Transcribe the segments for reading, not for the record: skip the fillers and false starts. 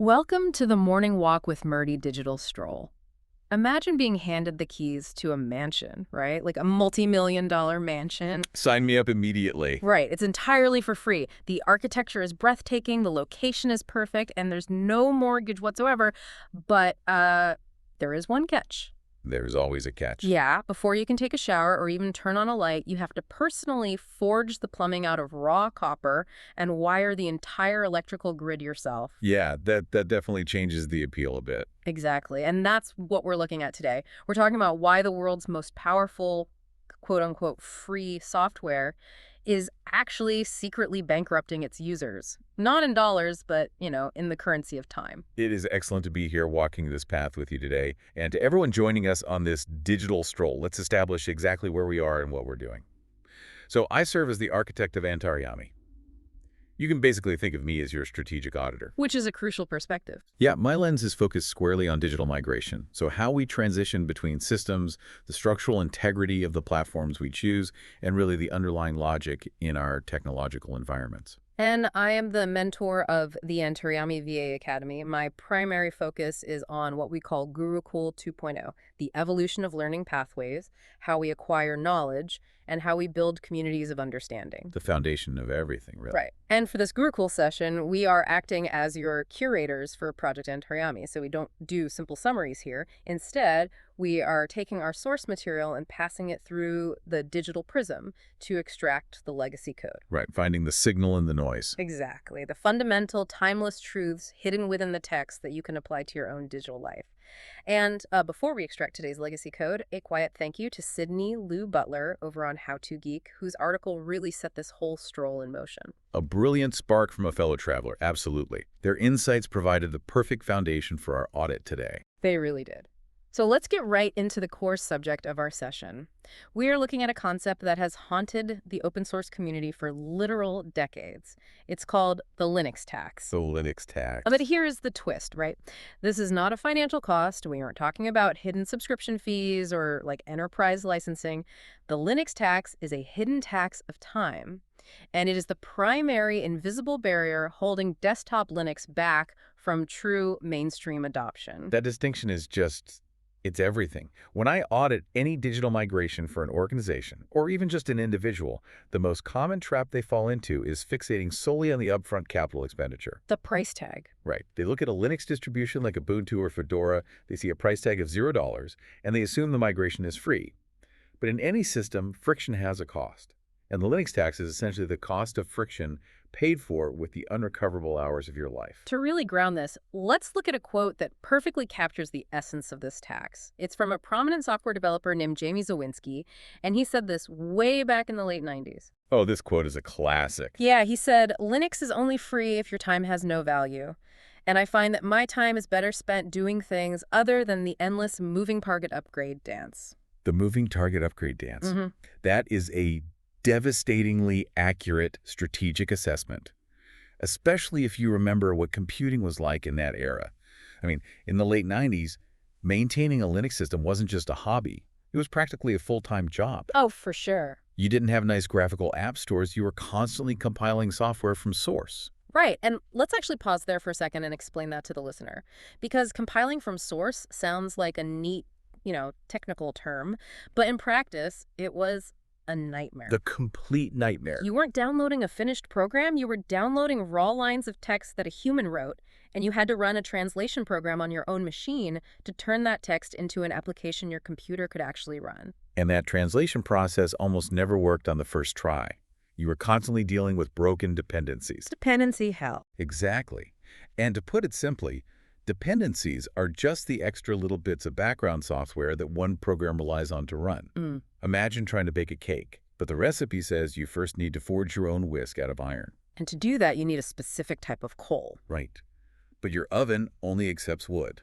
Welcome to the Morning Walk with Murty Digital Stroll. Imagine being handed the keys to a mansion, right? Like a multi-million-dollar mansion. Sign me up immediately. Right, it's entirely for free. The architecture is breathtaking, the location is perfect, and there's no mortgage whatsoever. But there is one catch. There's always a catch. Yeah, before you can take a shower or even turn on a light, you have to personally forge the plumbing out of raw copper and wire the entire electrical grid yourself. Yeah, that definitely changes the appeal a bit. Exactly. And that's what we're looking at today. We're talking about why the world's most powerful, quote unquote, free software is actually secretly bankrupting its users. Not in dollars, but, in the currency of time. It is excellent to be here walking this path with you today. And to everyone joining us on this digital stroll, let's establish exactly where we are and what we're doing. So I serve as the architect of Antaryami. You can basically think of me as your strategic auditor. Which is a crucial perspective. Yeah, my lens is focused squarely on digital migration. So how we transition between systems, the structural integrity of the platforms we choose, and really the underlying logic in our technological environments. And I am the mentor of the Antaryami VA Academy. My primary focus is on what we call Gurukul 2.0, the evolution of learning pathways, how we acquire knowledge, and how we build communities of understanding. The foundation of everything, really. Right. And for this Gurukul session, we are acting as your curators for Project Antaryami. So we don't do simple summaries here. Instead, we are taking our source material and passing it through the digital prism to extract the legacy code. Right, finding the signal in the noise. Exactly. The fundamental, timeless truths hidden within the text that you can apply to your own digital life. And before we extract today's legacy code, a quiet thank you to Sydney Lou Butler over on How To Geek, whose article really set this whole stroll in motion. A brilliant spark from a fellow traveler, absolutely. Their insights provided the perfect foundation for our audit today. They really did. So let's get right into the core subject of our session. We are looking at a concept that has haunted the open source community for literal decades. It's called the Linux tax. The Linux tax. But here's the twist, right? This is not a financial cost. We aren't talking about hidden subscription fees or like enterprise licensing. The Linux tax is a hidden tax of time, and it is the primary invisible barrier holding desktop Linux back from true mainstream adoption. That distinction is just... it's everything. When I audit any digital migration for an organization, or even just an individual, the most common trap they fall into is fixating solely on the upfront capital expenditure. The price tag. Right. They look at a Linux distribution like Ubuntu or Fedora, they see a price tag of $0, and they assume the migration is free. But in any system, friction has a cost. And the Linux tax is essentially the cost of friction paid for with the unrecoverable hours of your life. To really ground this, let's look at a quote that perfectly captures the essence of this tax. It's from a prominent software developer named Jamie Zawinski, and he said this way back in the late 90s. Oh, this quote is a classic. Yeah, he said, "Linux is only free if your time has no value. And I find that my time is better spent doing things other than the endless moving target upgrade dance." The moving target upgrade dance. Mm-hmm. That is a devastatingly accurate strategic assessment, especially if you remember what computing was like in that era. I mean, in the late 90s, maintaining a Linux system wasn't just a hobby. It was practically a full-time job. Oh, for sure. You didn't have nice graphical app stores. You were constantly compiling software from source. Right, and let's actually pause there for a second and explain that to the listener. Because compiling from source sounds like a neat, technical term, but in practice, it was a nightmare. The complete nightmare. You weren't downloading a finished program, you were downloading raw lines of text that a human wrote, and you had to run a translation program on your own machine to turn that text into an application your computer could actually run. And that translation process almost never worked on the first try. You were constantly dealing with broken dependencies. Dependency hell. Exactly. And to put it simply, dependencies are just the extra little bits of background software that one program relies on to run. Imagine trying to bake a cake, but the recipe says you first need to forge your own whisk out of iron. And to do that, you need a specific type of coal. Right. But your oven only accepts wood.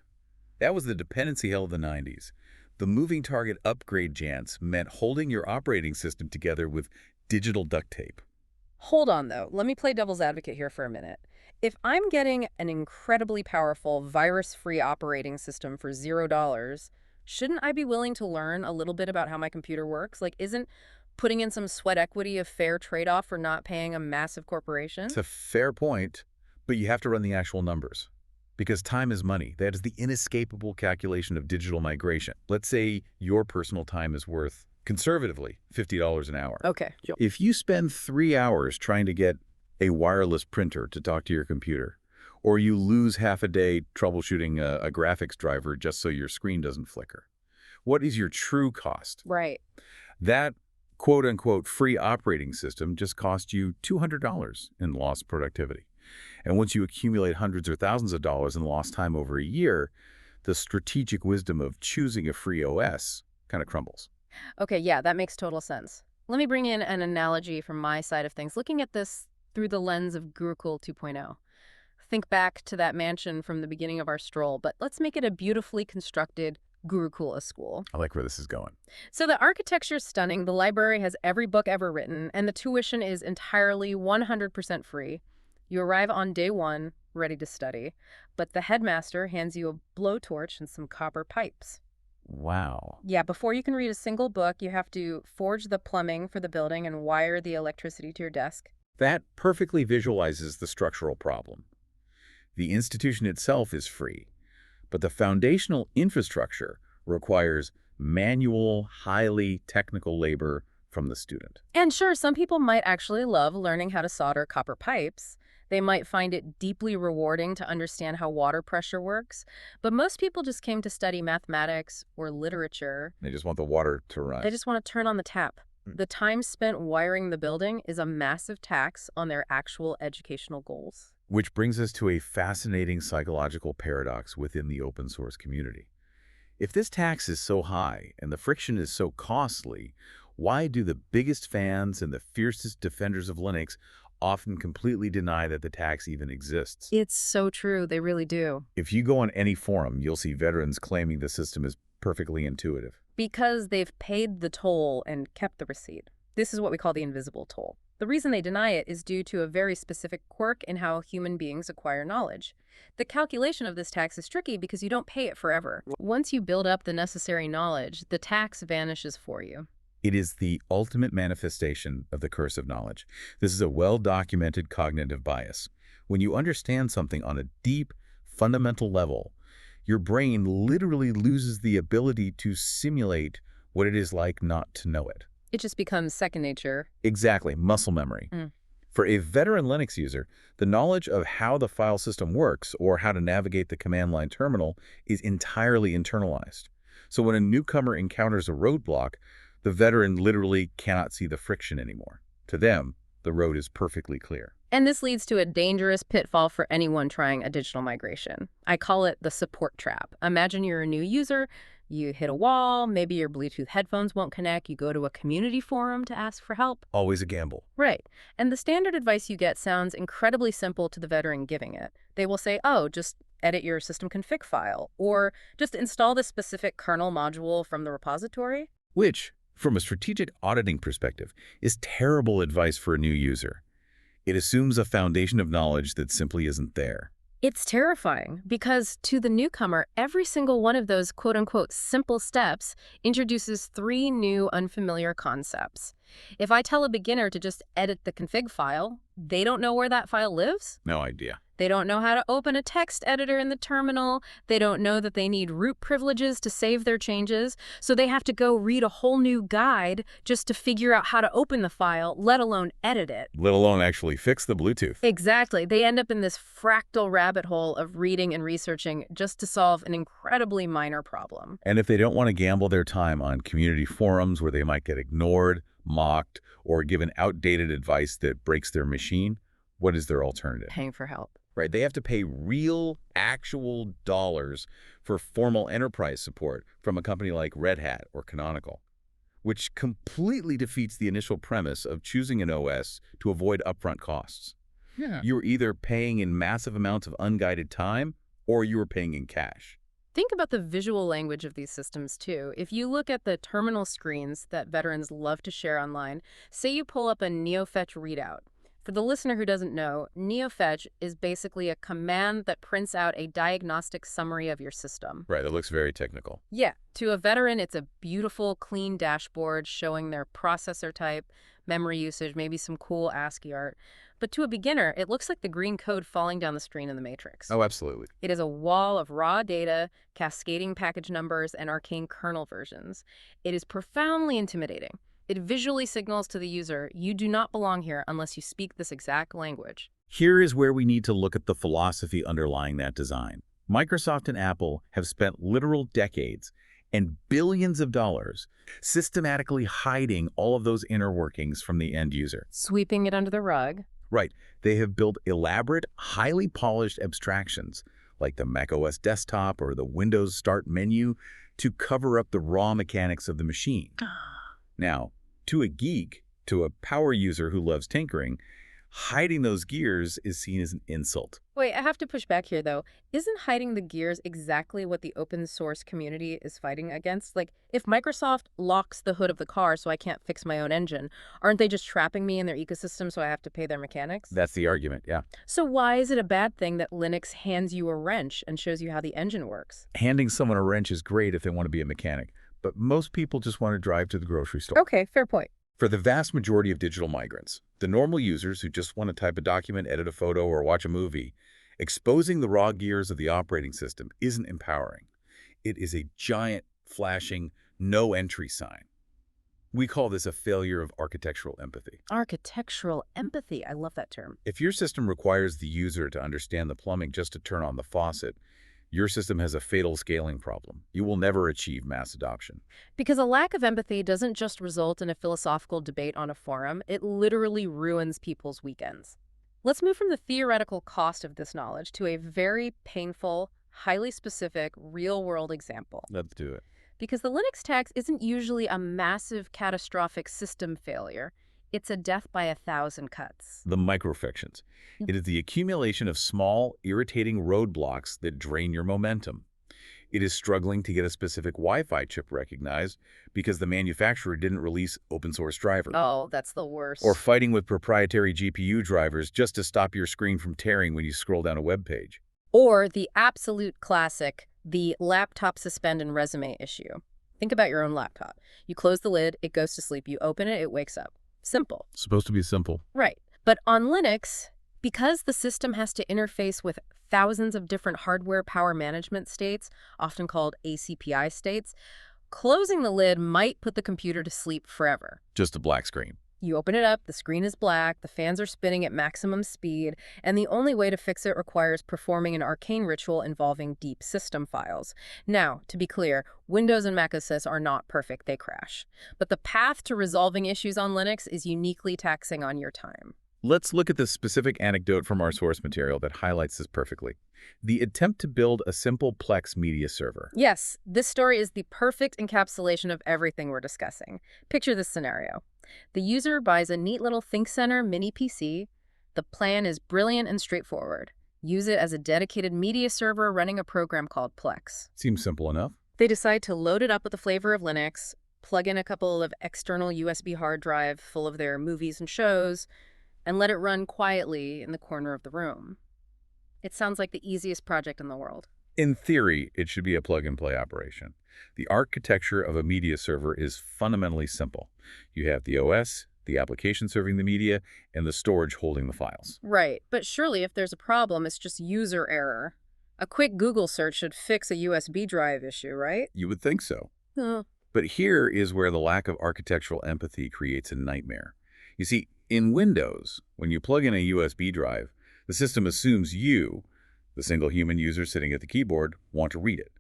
That was the dependency hell of the 90s. The moving target upgrade dance meant holding your operating system together with digital duct tape. Hold on, though. Let me play devil's advocate here for a minute. If I'm getting an incredibly powerful virus-free operating system for $0, shouldn't I be willing to learn a little bit about how my computer works? Like, isn't putting in some sweat equity a fair trade-off for not paying a massive corporation? It's a fair point, but you have to run the actual numbers. Because time is money. That is the inescapable calculation of digital migration. Let's say your personal time is worth, conservatively, $50 an hour. Okay. Sure. If you spend 3 hours trying to get a wireless printer to talk to your computer, or you lose half a day troubleshooting a graphics driver just so your screen doesn't flicker, what is your true cost? Right. That quote-unquote free operating system just cost you $200 in lost productivity. And once you accumulate hundreds or thousands of dollars in lost time over a year, the strategic wisdom of choosing a free OS kind of crumbles. Okay, yeah, that makes total sense. Let me bring in an analogy from my side of things, looking at this through the lens of Gurukul 2.0. Think back to that mansion from the beginning of our stroll, but let's make it a beautifully constructed Gurukula school. I like where this is going. So the architecture's stunning, the library has every book ever written, and the tuition is entirely 100% free. You arrive on day one, ready to study, but the headmaster hands you a blowtorch and some copper pipes. Wow. Yeah, before you can read a single book, you have to forge the plumbing for the building and wire the electricity to your desk. That perfectly visualizes the structural problem. The institution itself is free, but the foundational infrastructure requires manual, highly technical labor from the student. And sure, some people might actually love learning how to solder copper pipes. They might find it deeply rewarding to understand how water pressure works, but most people just came to study mathematics or literature. They just want the water to run. They just want to turn on the tap. The time spent wiring the building is a massive tax on their actual educational goals. Which brings us to a fascinating psychological paradox within the open source community. If this tax is so high and the friction is so costly, why do the biggest fans and the fiercest defenders of Linux often completely deny that the tax even exists? It's so true. They really do. If you go on any forum, you'll see veterans claiming the system is perfectly intuitive. Because they've paid the toll and kept the receipt. This is what we call the invisible toll. The reason they deny it is due to a very specific quirk in how human beings acquire knowledge. The calculation of this tax is tricky because you don't pay it forever. Once you build up the necessary knowledge, the tax vanishes for you. It is the ultimate manifestation of the curse of knowledge. This is a well-documented cognitive bias. When you understand something on a deep, fundamental level, your brain literally loses the ability to simulate what it is like not to know it. It just becomes second nature. Exactly, muscle memory. For a veteran Linux user, the knowledge of how the file system works or how to navigate the command line terminal is entirely internalized. So when a newcomer encounters a roadblock, the veteran literally cannot see the friction anymore. To them, the road is perfectly clear. And this leads to a dangerous pitfall for anyone trying a digital migration. I call it the support trap. Imagine you're a new user, you hit a wall, maybe your Bluetooth headphones won't connect, you go to a community forum to ask for help. Always a gamble. Right. And the standard advice you get sounds incredibly simple to the veteran giving it. They will say, oh, just edit your system config file, or just install this specific kernel module from the repository. Which, from a strategic auditing perspective, is terrible advice for a new user. It assumes a foundation of knowledge that simply isn't there. It's terrifying because to the newcomer, every single one of those quote-unquote simple steps introduces 3 new unfamiliar concepts. If I tell a beginner to just edit the config file, they don't know where that file lives. No idea. They don't know how to open a text editor in the terminal. They don't know that they need root privileges to save their changes. So they have to go read a whole new guide just to figure out how to open the file, let alone edit it. Let alone actually fix the Bluetooth. Exactly. They end up in this fractal rabbit hole of reading and researching just to solve an incredibly minor problem. And if they don't want to gamble their time on community forums where they might get ignored, mocked, or given outdated advice that breaks their machine, what is their alternative? Paying for help. Right? They have to pay real, actual dollars for formal enterprise support from a company like Red Hat or Canonical, which completely defeats the initial premise of choosing an OS to avoid upfront costs. Yeah. You're either paying in massive amounts of unguided time or you're paying in cash. Think about the visual language of these systems, too. If you look at the terminal screens that veterans love to share online, say you pull up a NeoFetch readout. For the listener who doesn't know, NeoFetch is basically a command that prints out a diagnostic summary of your system. Right, it looks very technical. Yeah, to a veteran, it's a beautiful, clean dashboard showing their processor type, memory usage, maybe some cool ASCII art. But to a beginner, it looks like the green code falling down the screen in the Matrix. Oh, absolutely. It is a wall of raw data, cascading package numbers, and arcane kernel versions. It is profoundly intimidating. It visually signals to the user, you do not belong here unless you speak this exact language. Here is where we need to look at the philosophy underlying that design. Microsoft and Apple have spent literal decades and billions of dollars systematically hiding all of those inner workings from the end user. Sweeping it under the rug. Right. They have built elaborate, highly polished abstractions, like the macOS desktop or the Windows Start menu, to cover up the raw mechanics of the machine. Now, to a geek, to a power user who loves tinkering, hiding those gears is seen as an insult. Wait, I have to push back here, though. Isn't hiding the gears exactly what the open source community is fighting against? Like, if Microsoft locks the hood of the car so I can't fix my own engine, aren't they just trapping me in their ecosystem so I have to pay their mechanics? That's the argument, yeah. So why is it a bad thing that Linux hands you a wrench and shows you how the engine works? Handing someone a wrench is great if they want to be a mechanic, but most people just want to drive to the grocery store. Okay, fair point. For the vast majority of digital migrants, the normal users who just want to type a document, edit a photo, or watch a movie, exposing the raw gears of the operating system isn't empowering. It is a giant, flashing, no-entry sign. We call this a failure of architectural empathy. Architectural empathy. I love that term. If your system requires the user to understand the plumbing just to turn on the faucet, your system has a fatal scaling problem. You will never achieve mass adoption. Because a lack of empathy doesn't just result in a philosophical debate on a forum, it literally ruins people's weekends. Let's move from the theoretical cost of this knowledge to a very painful, highly specific, real-world example. Let's do it. Because the Linux tax isn't usually a massive, catastrophic system failure. It's a death by 1,000 cuts. The microfictions. It is the accumulation of small, irritating roadblocks that drain your momentum. It is struggling to get a specific Wi-Fi chip recognized because the manufacturer didn't release open-source driver. Oh, that's the worst. Or fighting with proprietary GPU drivers just to stop your screen from tearing when you scroll down a web page. Or the absolute classic, the laptop suspend and resume issue. Think about your own laptop. You close the lid, it goes to sleep. You open it, it wakes up. Simple. Supposed to be simple. Right. But on Linux, because the system has to interface with thousands of different hardware power management states, often called ACPI states, closing the lid might put the computer to sleep forever. Just a black screen. You open it up, the screen is black, the fans are spinning at maximum speed, and the only way to fix it requires performing an arcane ritual involving deep system files. Now, to be clear, Windows and Mac OS are not perfect, they crash. But the path to resolving issues on Linux is uniquely taxing on your time. Let's look at this specific anecdote from our source material that highlights this perfectly. The attempt to build a simple Plex media server. Yes, this story is the perfect encapsulation of everything we're discussing. Picture this scenario. The user buys a neat little ThinkCenter mini PC. The plan is brilliant and straightforward. Use it as a dedicated media server running a program called Plex. Seems simple enough. They decide to load it up with the flavor of Linux, plug in a couple of external USB hard drive full of their movies and shows, and let it run quietly in the corner of the room. It sounds like the easiest project in the world. In theory, it should be a plug-and-play operation. The architecture of a media server is fundamentally simple. You have the OS, the application serving the media, and the storage holding the files. Right, but surely if there's a problem, it's just user error. A quick Google search should fix a USB drive issue, right? You would think so. Huh. But here is where the lack of architectural empathy creates a nightmare. You see, in Windows, when you plug in a USB drive, the system assumes you, the single human user sitting at the keyboard, want to read it.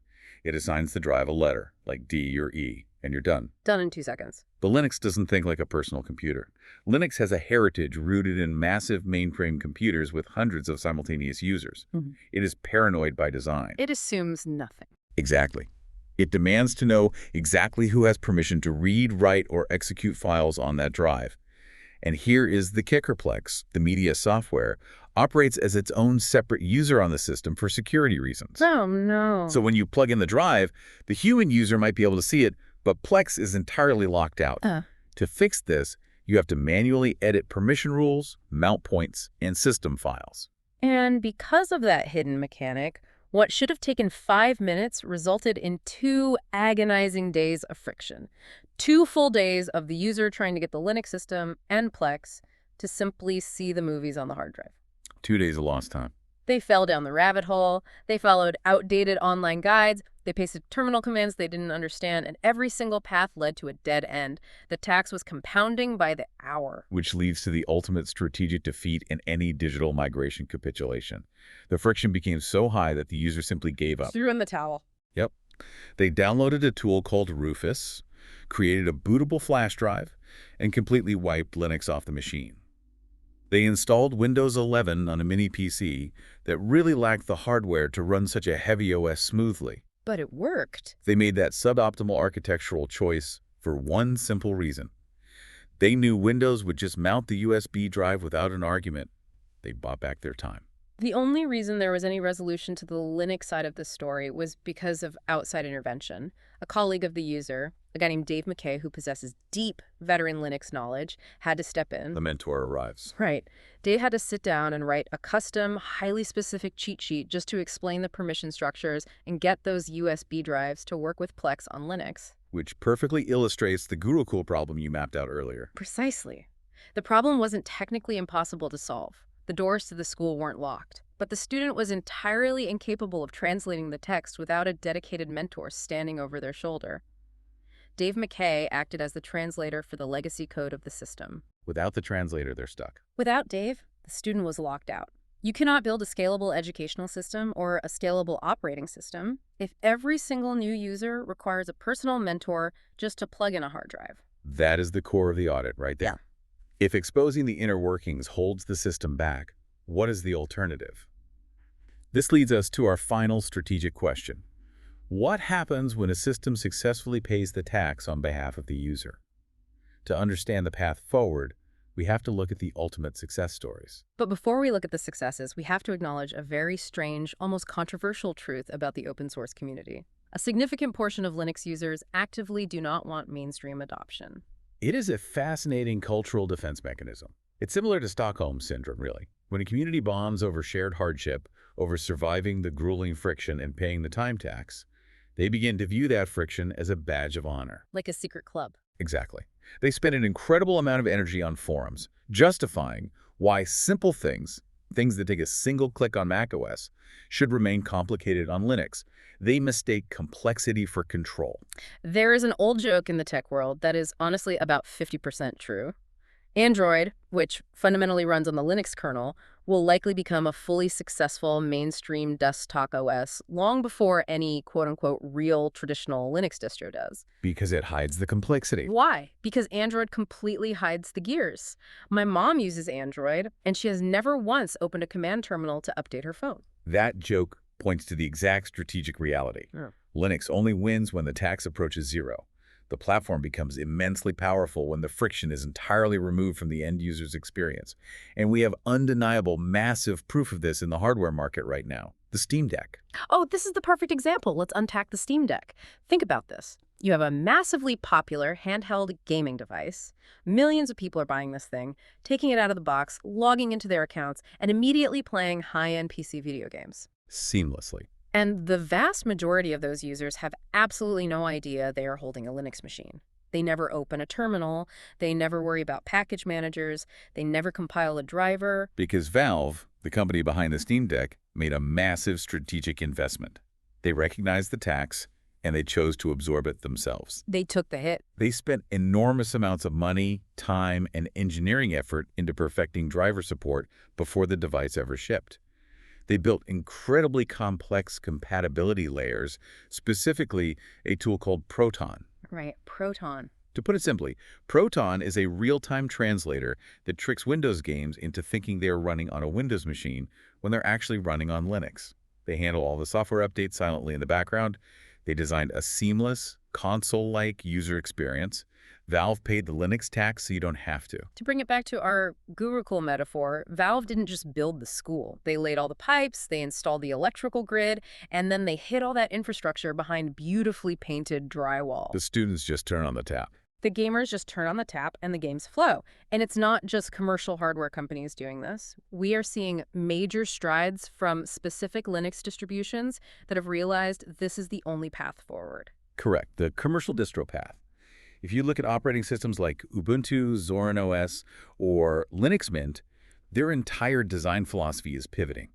It assigns the drive a letter, like D or E, and you're done. Done in 2 seconds. But Linux doesn't think like a personal computer. Linux has a heritage rooted in massive mainframe computers with hundreds of simultaneous users. It is paranoid by design. It assumes nothing. Exactly. It demands to know exactly who has permission to read, write, or execute files on that drive. And here is the kicker. Plex, the media software, operates as its own separate user on the system for security reasons. Oh, no. So when you plug in the drive, the human user might be able to see it, but Plex is entirely locked out. To fix this, You have to manually edit permission rules, mount points, and system files. And because of that hidden mechanic, what should have taken 5 minutes resulted in 2 agonizing days of friction. 2 full days of the user trying to get the Linux system and Plex to simply see the movies on the hard drive. 2 days of lost time. They fell down the rabbit hole, they followed outdated online guides, they pasted terminal commands they didn't understand, and every single path led to a dead end. The tax was compounding by the hour. Which leads to the ultimate strategic defeat in any digital migration capitulation. The friction became so high that the user simply gave up. Threw in the towel. Yep. They downloaded a tool called Rufus, created a bootable flash drive, and completely wiped Linux off the machine. They installed Windows 11 on a mini PC that really lacked the hardware to run such a heavy OS smoothly. But it worked. They made that suboptimal architectural choice for one simple reason. They knew Windows would just mount the USB drive without an argument. They bought back their time. The only reason there was any resolution to the Linux side of this story was because of outside intervention. A colleague of the user, a guy named Dave McKay, who possesses deep veteran Linux knowledge, had to step in. The mentor arrives. Right. Dave had to sit down and write a custom, highly specific cheat sheet just to explain the permission structures and get those USB drives to work with Plex on Linux. Which perfectly illustrates the Gurukul problem you mapped out earlier. Precisely. The problem wasn't technically impossible to solve. The doors to the school weren't locked. But the student was entirely incapable of translating the text without a dedicated mentor standing over their shoulder. Dave McKay acted as the translator for the legacy code of the system. Without the translator, they're stuck. Without Dave, the student was locked out. You cannot build a scalable educational system or a scalable operating system if every single new user requires a personal mentor just to plug in a hard drive. That is the core of the audit right there. If exposing the inner workings holds the system back, what is the alternative? This leads us to our final strategic question. What happens when a system successfully pays the tax on behalf of the user? To understand the path forward, we have to look at the ultimate success stories. But before we look at the successes, we have to acknowledge a very strange, almost controversial truth about the open source community. A significant portion of Linux users actively do not want mainstream adoption. It is a fascinating cultural defense mechanism. It's similar to Stockholm Syndrome, really. When a community bonds over shared hardship, over surviving the grueling friction and paying the time tax, they begin to view that friction as a badge of honor. Like a secret club. Exactly. They spend an incredible amount of energy on forums, justifying why simple things that take a single click on macOS, should remain complicated on Linux. They mistake complexity for control. There is an old joke in the tech world that is honestly about 50% true. Android, which fundamentally runs on the Linux kernel, will likely become a fully successful mainstream desktop OS long before any quote-unquote real traditional Linux distro does. Because it hides the complexity. Why? Because Android completely hides the gears. My mom uses Android, and she has never once opened a command terminal to update her phone. That joke points to the exact strategic reality. Linux only wins when the tax approaches zero. The platform becomes immensely powerful when the friction is entirely removed from the end user's experience. And we have undeniable, massive proof of this in the hardware market right now, the Steam Deck. Oh, this is the perfect example. Let's unpack the Steam Deck. Think about this. You have a massively popular handheld gaming device. Millions of people are buying this thing, taking it out of the box, logging into their accounts, and immediately playing high-end PC video games. Seamlessly. And the vast majority of those users have absolutely no idea they are holding a Linux machine. They never open a terminal, they never worry about package managers, they never compile a driver. Because Valve, the company behind the Steam Deck, made a massive strategic investment. They recognized the tax, and they chose to absorb it themselves. They took the hit. They spent enormous amounts of money, time, and engineering effort into perfecting driver support before the device ever shipped. They built incredibly complex compatibility layers, specifically a tool called Proton. Right, Proton. To put it simply, Proton is a real-time translator that tricks Windows games into thinking they are running on a Windows machine when they're actually running on Linux. They handle all the software updates silently in the background. They designed a seamless, console-like user experience. Valve paid the Linux tax so you don't have to. To bring it back to our Gurukul metaphor, Valve didn't just build the school. They laid all the pipes, they installed the electrical grid, and then they hid all that infrastructure behind beautifully painted drywall. The students just turn on the tap. The gamers just turn on the tap and the games flow. And it's not just commercial hardware companies doing this. We are seeing major strides from specific Linux distributions that have realized this is the only path forward. Correct, the commercial distro path. If you look at operating systems like Ubuntu, Zorin OS, or Linux Mint, their entire design philosophy is pivoting.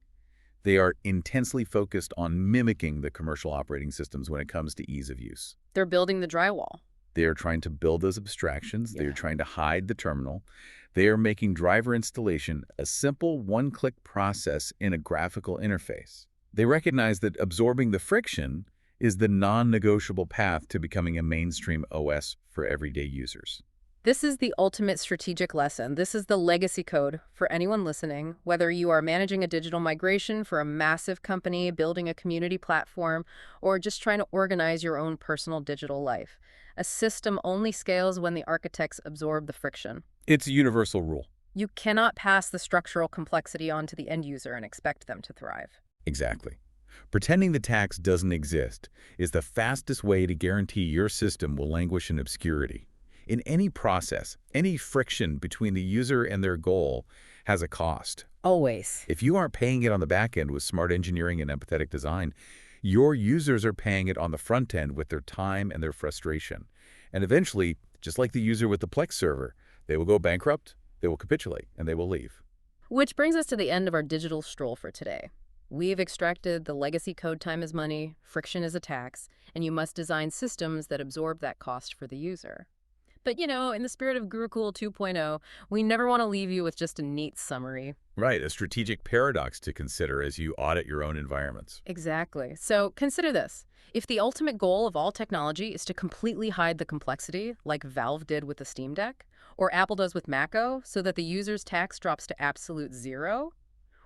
They are intensely focused on mimicking the commercial operating systems when it comes to ease of use. They're building the drywall. They are trying to build those abstractions. They are Yeah. trying to hide the terminal. They are making driver installation a simple one-click process in a graphical interface. They recognize that absorbing the friction is the non-negotiable path to becoming a mainstream OS for everyday users. This is the ultimate strategic lesson. This is the legacy code for anyone listening, whether you are managing a digital migration for a massive company, building a community platform, or just trying to organize your own personal digital life. A system only scales when the architects absorb the friction. It's a universal rule. You cannot pass the structural complexity on to the end user and expect them to thrive. Exactly. Pretending the tax doesn't exist is the fastest way to guarantee your system will languish in obscurity. In any process, any friction between the user and their goal has a cost. Always. If you aren't paying it on the back end with smart engineering and empathetic design, your users are paying it on the front end with their time and their frustration. And eventually, just like the user with the Plex server, they will go bankrupt, they will capitulate, and they will leave. Which brings us to the end of our digital stroll for today. We've extracted the legacy code time is money, friction is a tax, and you must design systems that absorb that cost for the user. But, in the spirit of Gurukull 2.0, we never want to leave you with just a neat summary. Right, a strategic paradox to consider as you audit your own environments. Exactly. So consider this. If the ultimate goal of all technology is to completely hide the complexity, like Valve did with the Steam Deck, or Apple does with Mac OS, so that the user's tax drops to absolute zero,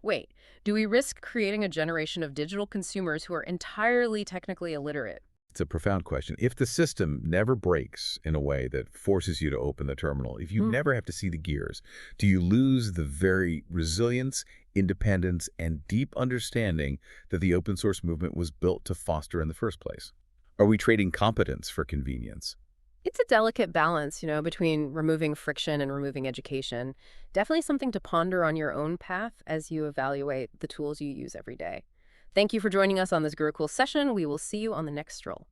wait, do we risk creating a generation of digital consumers who are entirely technically illiterate? It's a profound question. If the system never breaks in a way that forces you to open the terminal, if you never have to see the gears, do you lose the very resilience, independence, and deep understanding that the open source movement was built to foster in the first place? Are we trading competence for convenience? It's a delicate balance, between removing friction and removing education. Definitely something to ponder on your own path as you evaluate the tools you use every day. Thank you for joining us on this Gurukull session. We will see you on the next stroll.